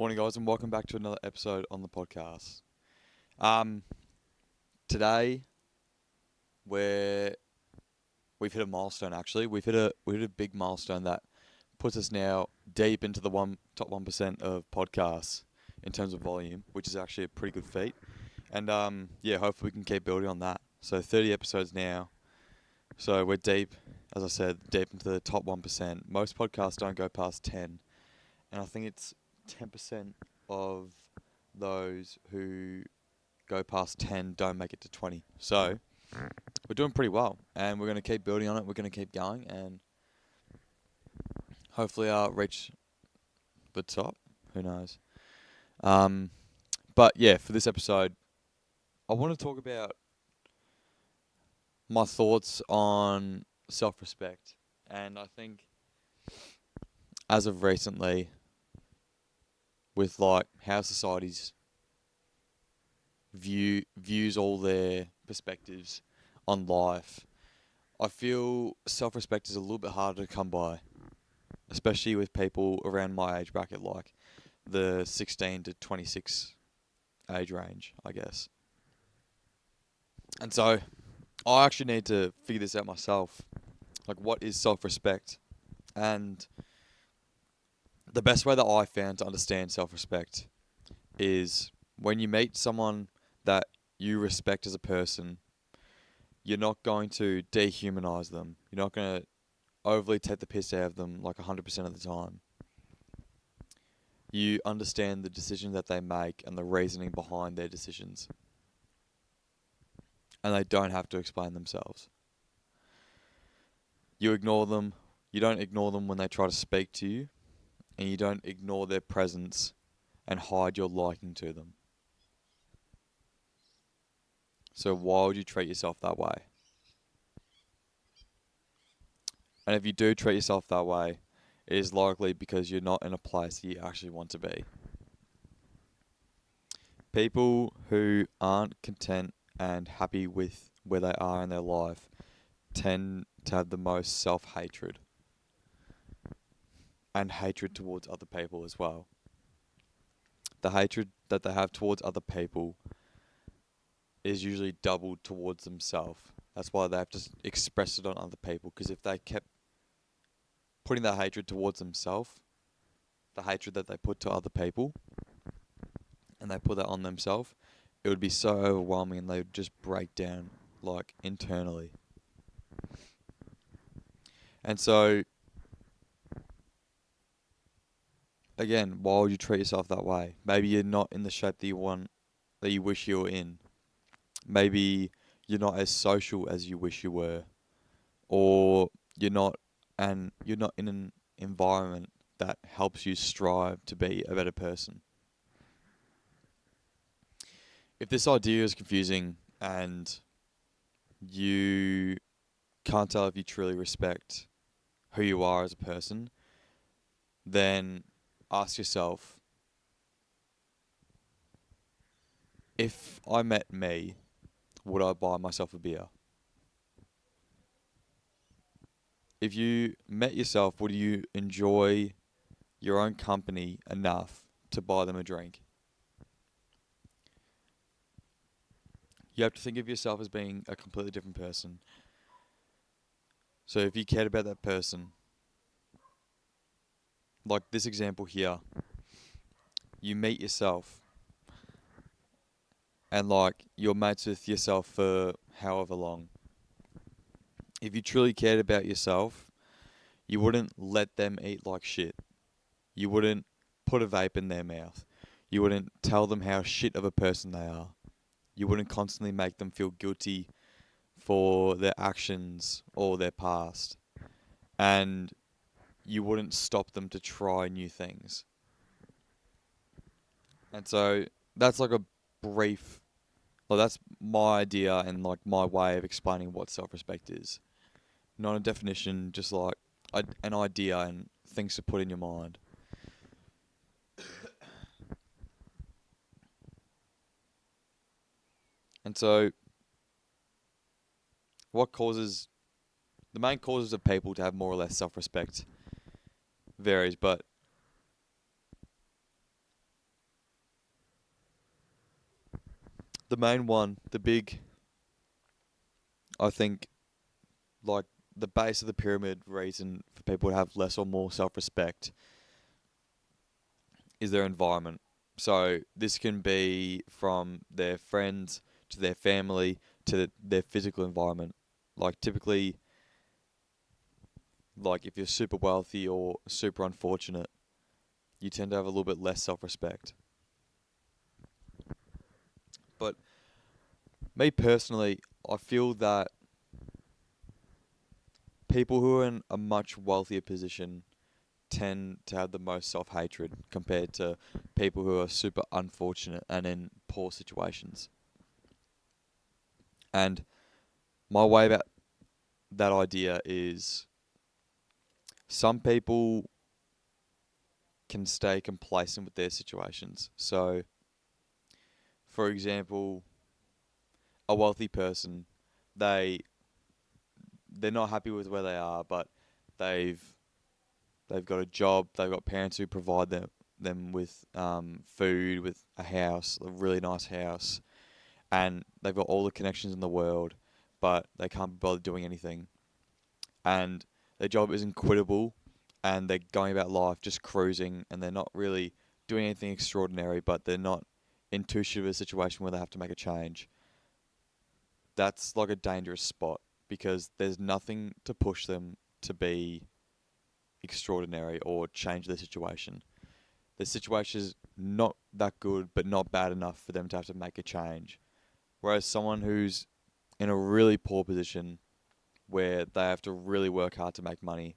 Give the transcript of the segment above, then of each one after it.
Morning, guys, and welcome back to another episode on the podcast. Um, Today we're we've hit a milestone. Actually, we hit a big milestone that puts us now deep into the top 1% of podcasts in terms of volume, which is actually a pretty good feat. And yeah, hopefully we can keep building on that. So 30 episodes now. So we're deep, as I said, deep into the top 1%. Most podcasts don't go past 10, and I think it's 10% of those who go past 10 don't make it to 20. So we're doing pretty well, and we're going to keep building on it. We're going to keep going, and hopefully I'll reach the top. Who knows? Um, but yeah, for this episode, I want to talk about my thoughts on self-respect. And I think as of recently, with like how society's views all their perspectives on life, I feel self-respect is a little bit harder to come by, especially with people around my age bracket, like the 16 to 26 age range, I guess. And so I actually need to figure this out myself. Like, what is self-respect? And the best way that I found to understand self-respect is when you meet someone that you respect as a person, you're not going to dehumanize them. You're not going to overly take the piss out of them like 100% of the time. You understand the decisions that they make and the reasoning behind their decisions. And they don't have to explain themselves. You ignore them. You don't ignore them when they try to speak to you. And you don't ignore their presence and hide your liking to them. So why would you treat yourself that way? And if you do treat yourself that way, it is likely because you're not in a place that you actually want to be. People who aren't content and happy with where they are in their life tend to have the most self-hatred and hatred towards other people as well. The hatred that they have towards other people is usually doubled towards themselves. That's why they have to express it on other people, because if they kept putting that hatred towards themselves, the hatred that they put to other people, and they put that on themselves, it would be so overwhelming and they would just break down, like, internally. And so, again, why would you treat yourself that way? Maybe you're not in the shape that you want, that you wish you were in. Maybe you're not as social as you wish you were. Or you're not in an environment that helps you strive to be a better person. If this idea is confusing and you can't tell if you truly respect who you are as a person, then ask yourself, if I met me, would I buy myself a beer? If you met yourself, would you enjoy your own company enough to buy them a drink? You have to think of yourself as being a completely different person. So if you cared about that person, like this example here, you meet yourself and like you're mates with yourself for however long. If you truly cared about yourself, you wouldn't let them eat like shit. You wouldn't put a vape in their mouth. You wouldn't tell them how shit of a person they are. You wouldn't constantly make them feel guilty for their actions or their past. And you wouldn't stop them to try new things. And so that's like a brief, well, that's my idea and like my way of explaining what self-respect is. Not a definition, just like an idea and things to put in your mind. And so, what causes the main causes of people to have more or less self-respect varies, but the main one, I think, like the base of the pyramid reason for people to have less or more self-respect is their environment. So this can be from their friends to their family to their physical environment. Like typically, like if you're super wealthy or super unfortunate, you tend to have a little bit less self-respect. But me personally, I feel that people who are in a much wealthier position tend to have the most self-hatred compared to people who are super unfortunate and in poor situations. And my way about that idea is some people can stay complacent with their situations. So, for example, a wealthy person, they they're not happy with where they are, but they've they've got a job, they've got parents who provide them with food, with a house, a really nice house, and they've got all the connections in the world, but they can't be bothered doing anything. And their job isn't quittable, and they're going about life just cruising, and they're not really doing anything extraordinary, but they're not in too shit of a situation where they have to make a change. That's like a dangerous spot because there's nothing to push them to be extraordinary or change their situation. Their situation is not that good, but not bad enough for them to have to make a change. Whereas someone who's in a really poor position where they have to really work hard to make money,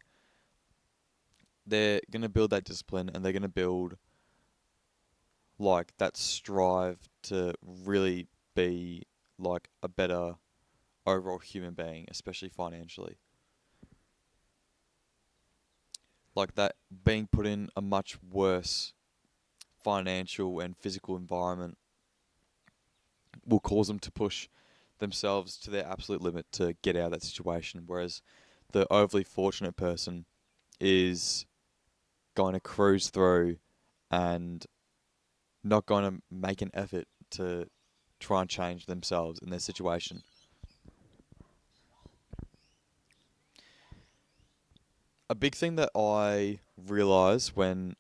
they're going to build that discipline and they're going to build like that strive to really be like a better overall human being, especially financially. Like that being put in a much worse financial and physical environment will cause them to push themselves to their absolute limit to get out of that situation. Whereas the overly fortunate person is going to cruise through and not going to make an effort to try and change themselves in their situation. A big thing that I realize when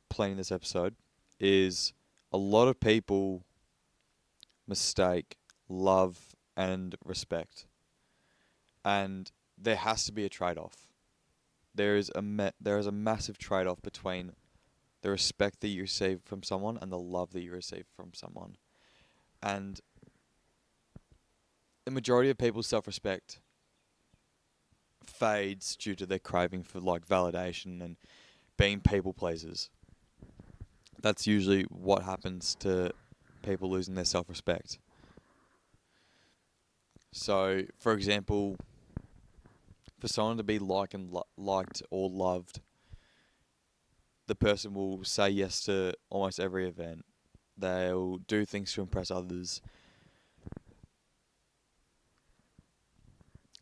planning this episode is a lot of people mistake love and respect, and there has to be a trade-off. There is a massive trade-off between the respect that you receive from someone and the love that you receive from someone. And the majority of people's self-respect fades due to their craving for like validation and being people pleasers. That's usually what happens to people losing their self-respect. So, for example, for someone to be liked or loved, the person will say yes to almost every event. They'll do things to impress others.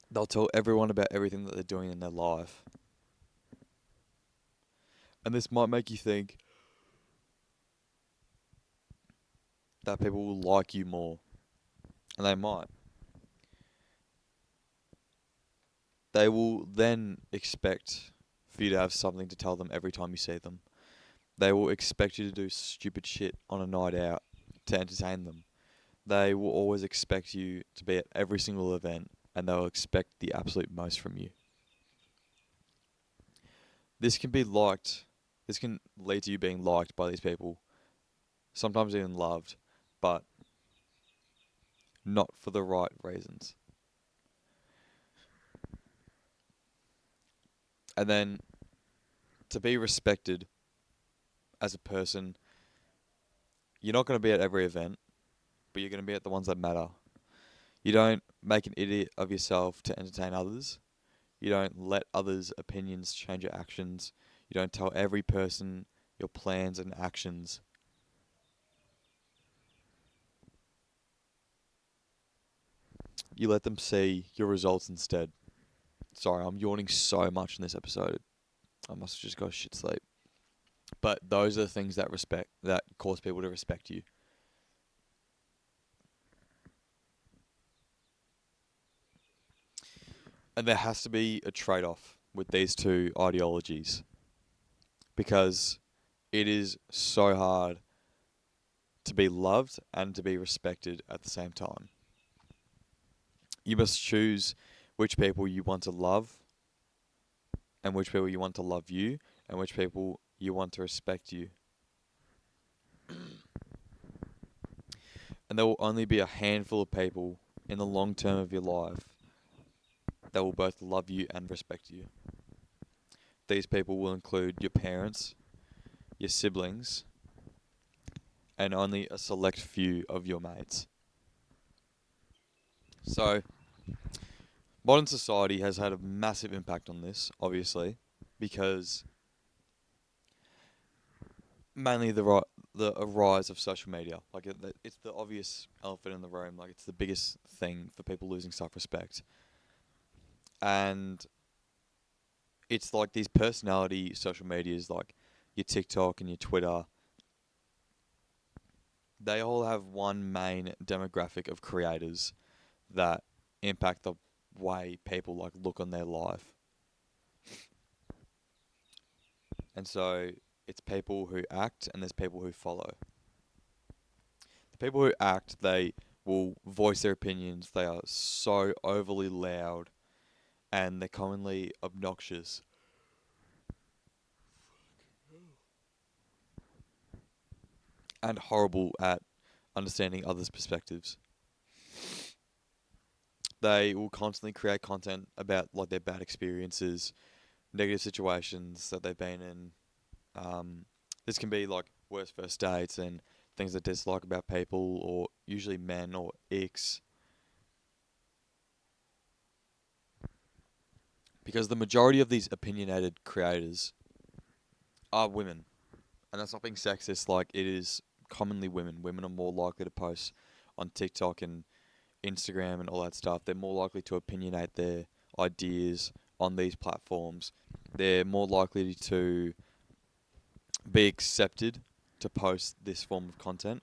They'll tell everyone about everything that they're doing in their life. And this might make you think that people will like you more. And they might. They will then expect for you to have something to tell them every time you see them. They will expect you to do stupid shit on a night out to entertain them. They will always expect you to be at every single event and they'll expect the absolute most from you. This can be liked, this can lead to you being liked by these people, sometimes even loved, but not for the right reasons. And then to be respected as a person, you're not going to be at every event, but you're going to be at the ones that matter. You don't make an idiot of yourself to entertain others. You don't let others' opinions change your actions. You don't tell every person your plans and actions. You let them see your results instead. Sorry, I'm yawning so much in this episode. I must have just got a shit sleep. But those are the things that cause people to respect you. And there has to be a trade-off with these two ideologies because it is so hard to be loved and to be respected at the same time. You must choose which people you want to love and which people you want to love you and which people you want to respect you. And there will only be a handful of people in the long term of your life that will both love you and respect you. These people will include your parents, your siblings, and only a select few of your mates. So, modern society has had a massive impact on this, obviously, because mainly the rise of social media. Like it's the obvious elephant in the room. Like it's the biggest thing for people losing self-respect, and it's like these personality social medias, like your TikTok and your Twitter. They all have one main demographic of creators that impact the way people like look on their life. And so it's people who act and there's people who follow. The people who act, they will voice their opinions. They are so overly loud and they're commonly obnoxious. And horrible at understanding others' perspectives. They will constantly create content about like their bad experiences, negative situations that they've been in. This can be like worst first dates and things they dislike about people, or usually men or icks. Because the majority of these opinionated creators are women. And that's not being sexist, like it is commonly women. Women are more likely to post on TikTok and Instagram and all that stuff. They're more likely to opinionate their ideas on these platforms. They're more likely to be accepted to post this form of content.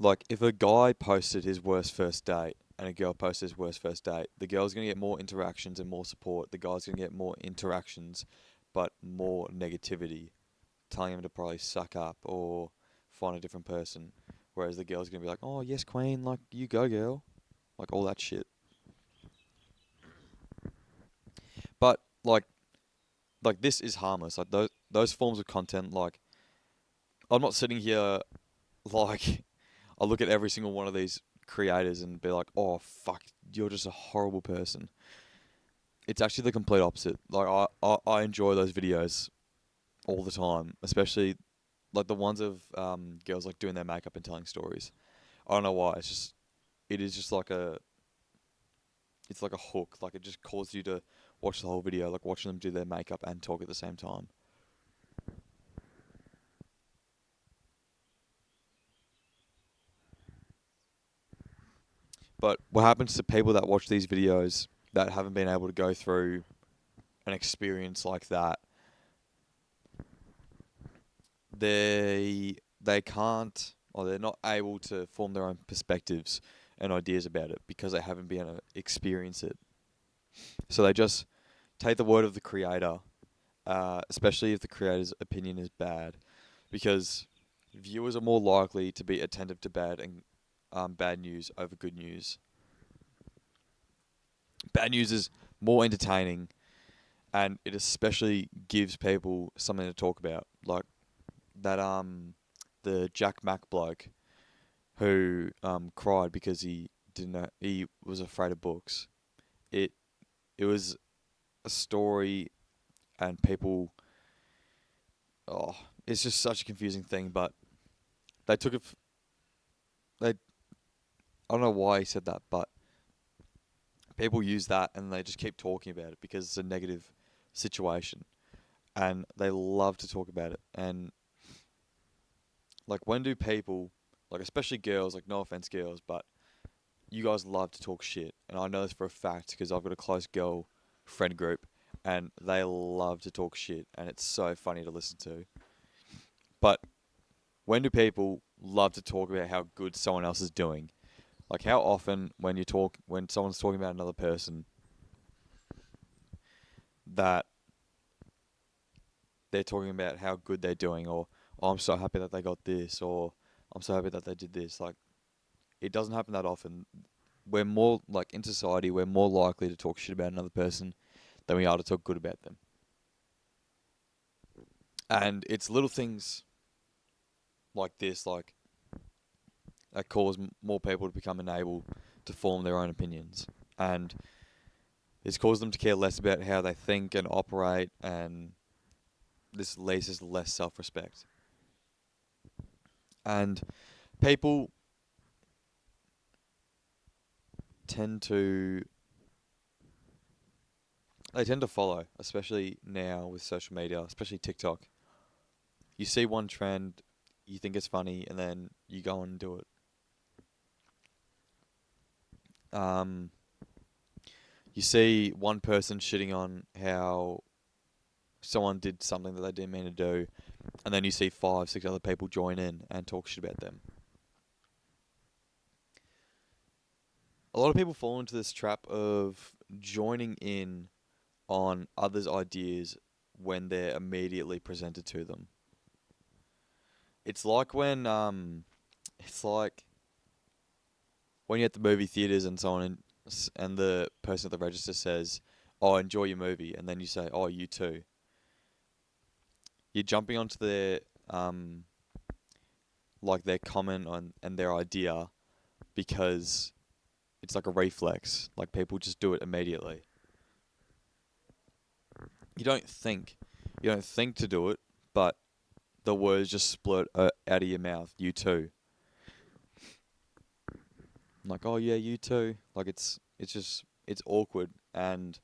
Like if a guy posted his worst first date and a girl posted his worst first date, the girl's going to get more interactions and more support. The guy's going to get more interactions but more negativity, telling him to probably suck up or find a different person. Whereas the girl's going to be like, "Oh, yes, queen, like you go, girl." Like all that shit. But like this is harmless. Like those forms of content, like I'm not sitting here like I look at every single one of these creators and be like, "Oh fuck, you're just a horrible person." It's actually the complete opposite. Like I enjoy those videos all the time, especially like the ones of girls like doing their makeup and telling stories. I don't know why. It is just like it's like a hook. Like it just calls you to watch the whole video, like watching them do their makeup and talk at the same time. But what happens to people that watch these videos that haven't been able to go through an experience like that? They can't, or they're not able to form their own perspectives and ideas about it because they haven't been able to experience it. So they just take the word of the creator, especially if the creator's opinion is bad, because viewers are more likely to be attentive to bad news over good news. Bad news is more entertaining, and it especially gives people something to talk about, like that the Jack Mack bloke who cried because he didn't know, he was afraid of books. It it was a story, and people, oh, it's just such a confusing thing. But they took it. They I don't know why he said that, but people use that and they just keep talking about it because it's a negative situation, and they love to talk about it. And like, when do people, like especially girls, like no offense, girls, but you guys love to talk shit, and I know this for a fact because I've got a close girl friend group, and they love to talk shit, and it's so funny to listen to. But when do people love to talk about how good someone else is doing? Like how often when someone's talking about another person, that they're talking about how good they're doing, or oh, I'm so happy that they got this, or I'm so happy that they did this. Like, it doesn't happen that often. We're more like in society, we're more likely to talk shit about another person than we are to talk good about them. And it's little things like this, like that cause more people to become unable to form their own opinions, and it's caused them to care less about how they think and operate, and this leads to less self-respect. And people tend to they tend to follow, especially now with social media, especially TikTok. You see one trend, you think it's funny, and then you go and do it. Um, you see one person shitting on how someone did something that they didn't mean to do, and then you see 5, 6 other people join in and talk shit about them. A lot of people fall into this trap of joining in on others' ideas when they're immediately presented to them. It's like it's like when you're at the movie theaters and so on, and the person at the register says, "Oh, enjoy your movie," and then you say, "Oh, you too." You're jumping onto their like their comment on and their idea because it's like a reflex. Like people just do it immediately. You don't think, you don't think to do it, but the words just splurt out of your mouth. You too. Like, oh yeah, you too. Like it's just it's awkward, and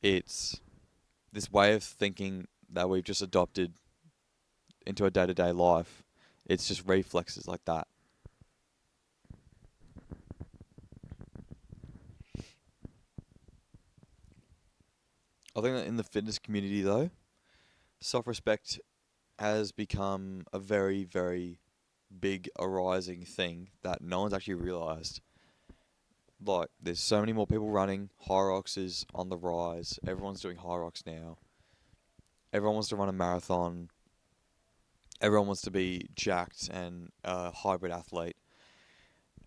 it's this way of thinking that we've just adopted into our day-to-day life. It's just reflexes like that. I think that in the fitness community though, self-respect has become a very, very big arising thing that no one's actually realized. Like, there's so many more people running. Hyrox is on the rise. Everyone's doing Hyrox now. Everyone wants to run a marathon. Everyone wants to be jacked and a hybrid athlete.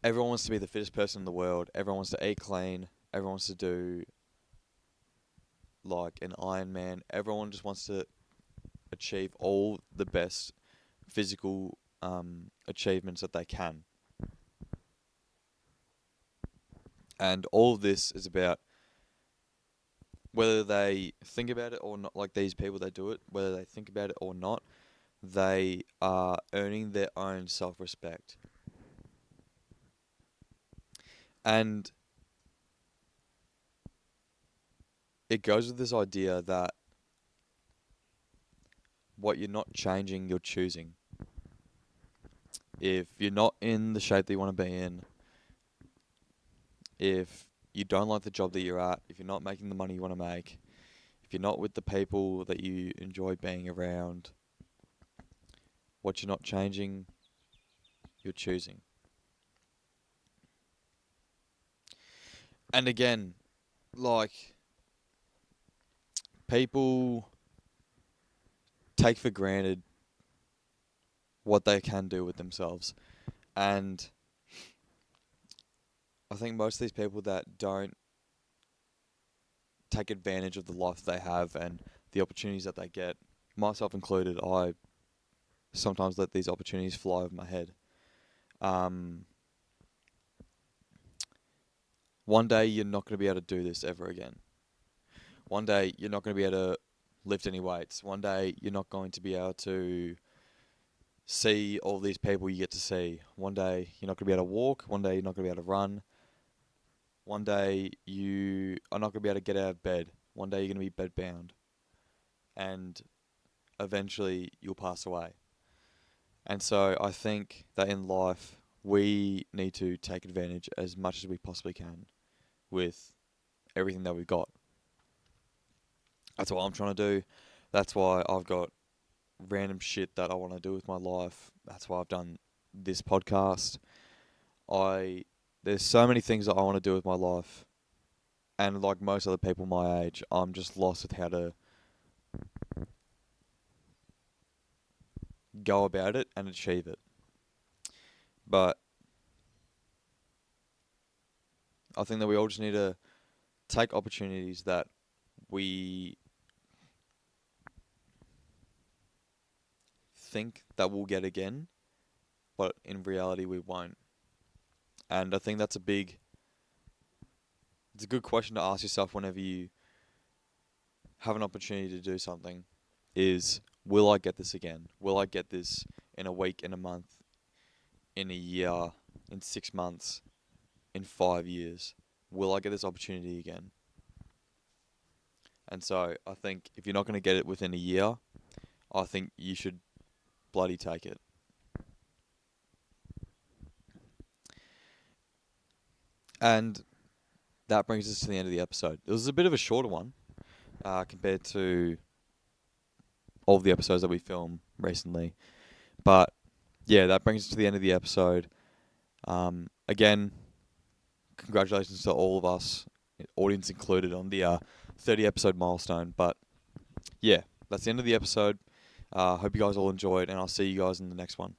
Everyone wants to be the fittest person in the world. Everyone wants to eat clean. Everyone wants to do like an Ironman. Everyone just wants to achieve all the best physical achievements that they can. And all of this is about whether they think about it or not, like these people that do it, whether they think about it or not, they are earning their own self-respect. And it goes with this idea that what you're not changing, you're choosing. If you're not in the shape that you want to be in, if you don't like the job that you're at, if you're not making the money you want to make, if you're not with the people that you enjoy being around, what you're not changing, you're choosing. And again, like, people take for granted what they can do with themselves. And I think most of these people that don't take advantage of the life they have and the opportunities that they get, myself included, I sometimes let these opportunities fly over my head. Um, One day you're not going to be able to do this ever again. One day you're not going to be able to lift any weights. One day you're not going to be able to see all these people you get to see. One day you're not going to be able to walk. One day you're not going to be able to run. One day you are not going to be able to get out of bed. One day you're going to be bedbound. And eventually you'll pass away. And so I think that in life we need to take advantage as much as we possibly can with everything that we've got. That's what I'm trying to do. That's why I've got random shit that I want to do with my life. That's why I've done this podcast. I There's so many things that I want to do with my life, And like most other people my age, I'm just lost with how to go about it and achieve it. But I think that we all just need to take opportunities that we think that we'll get again, but in reality we won't. And I think it's a good question to ask yourself whenever you have an opportunity to do something is, will I get this again? Will I get this in a week, in a month, in a year, in 6 months, in 5 years? Will I get this opportunity again? And so I think if you're not going to get it within a year, I think you should bloody take it. And that brings us to the end of the episode. It was a bit of a shorter one compared to all of the episodes that we filmed recently. But yeah, that brings us to the end of the episode. Again, congratulations to all of us, audience included, on the 30 episode milestone. But yeah, that's the end of the episode. Hope you guys all enjoyed, and I'll see you guys in the next one.